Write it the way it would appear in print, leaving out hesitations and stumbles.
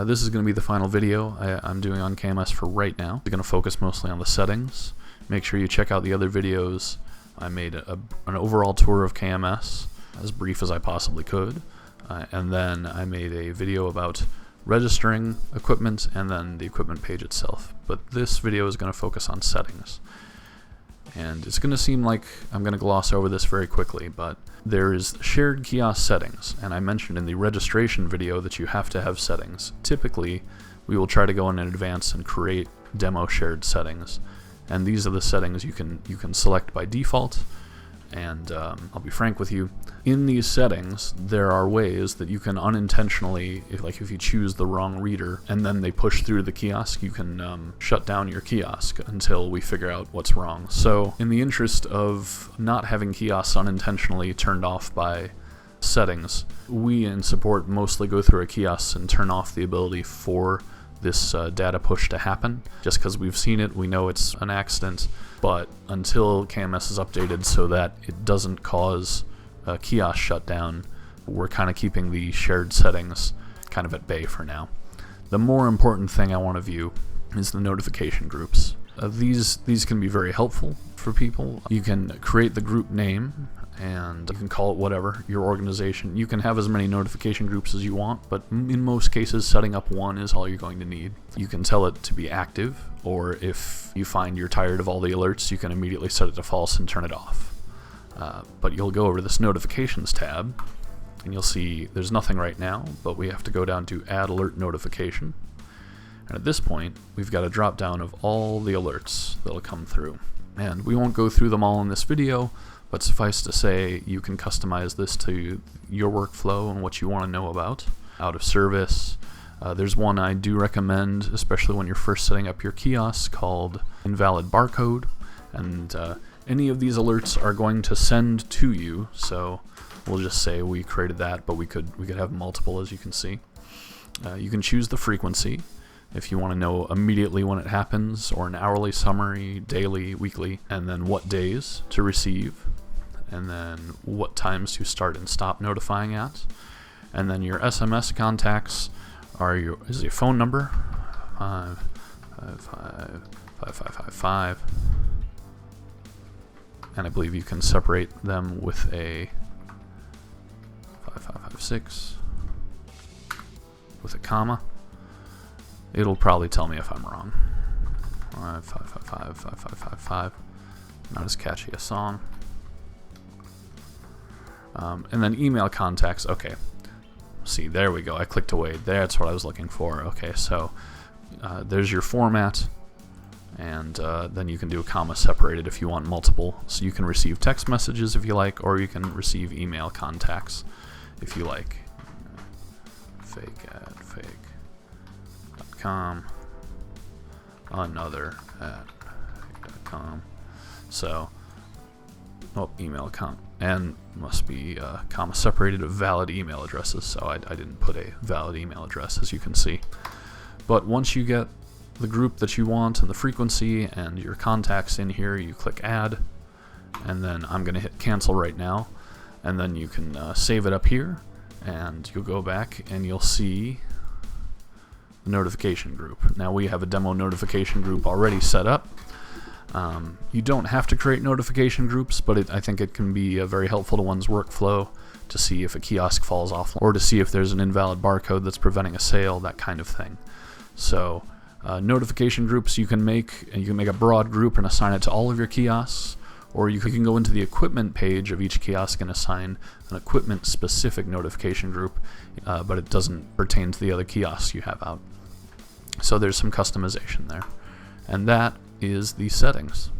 This is going to be the final video I'm doing on KMS for right now. We're going to focus mostly on the settings. Make sure you check out the other videos. I made an overall tour of KMS, as brief as I possibly could, and then I made a video about registering equipment and then the equipment page itself. But this video is going to focus on settings. And it's going to seem like I'm going to gloss over this very quickly, but there is shared kiosk settings, and I mentioned in the registration video that you have to have settings. Typically, we will try to go in advance and create demo shared settings, and these are the settings you can select by default. And I'll be frank with you, in these settings there are ways that you can unintentionally, if you choose the wrong reader and then they push through the kiosk, you can shut down your kiosk until we figure out what's wrong. So in the interest of not having kiosks unintentionally turned off by settings, we in support mostly go through a kiosk and turn off the ability for this data push to happen. Just because we've seen it, we know it's an accident, but until KMS is updated so that it doesn't cause a kiosk shutdown, we're kind of keeping the shared settings kind of at bay for now. The more important thing I want to view is the notification groups. These can be very helpful for people. You can create the group name and you can call it whatever, your organization. You can have as many notification groups as you want, but in most cases setting up one is all you're going to need. You can tell it to be active, or if you find you're tired of all the alerts, you can immediately set it to false and turn it off. But you'll go over this notifications tab and you'll see there's nothing right now, but we have to go down to add alert notification. And at this point, we've got a drop down of all the alerts that'll come through. And we won't go through them all in this video, but suffice to say, you can customize this to your workflow and what you want to know about. Out of service, there's one I do recommend, especially when you're first setting up your kiosk, called invalid barcode. And any of these alerts are going to send to you, so we'll just say we created that, but we could have multiple, as you can see. You can choose the frequency if you want to know immediately when it happens, or an hourly summary, daily, weekly, and then what days to receive, and then what times to start and stop notifying at. And then your SMS contacts is your phone number, 5555555, and I believe you can separate them with a 5556 with a comma. It'll probably tell me if I'm wrong. 5555555. Not as catchy a song. And then email contacts. Okay. See, there we go. I clicked away. That's what I was looking for. Okay, so there's your format, and then you can do a comma separated if you want multiple. So you can receive text messages if you like, or you can receive email contacts if you like. fake@fake.com, another at fake.com. So, email and must be comma separated of valid email addresses, so I didn't put a valid email address, as you can see. But once you get the group that you want and the frequency and your contacts in here, you click add, and then I'm going to hit cancel right now, and then you can save it up here, and you'll go back and you'll see the notification group. Now we have a demo notification group already set up. You don't have to create notification groups, but I think it can be very helpful to one's workflow to see if a kiosk falls off, or to see if there's an invalid barcode that's preventing a sale, that kind of thing. So notification groups you can make a broad group and assign it to all of your kiosks, or you can go into the equipment page of each kiosk and assign an equipment specific notification group, but it doesn't pertain to the other kiosks you have out. So there's some customization there. And that is the settings.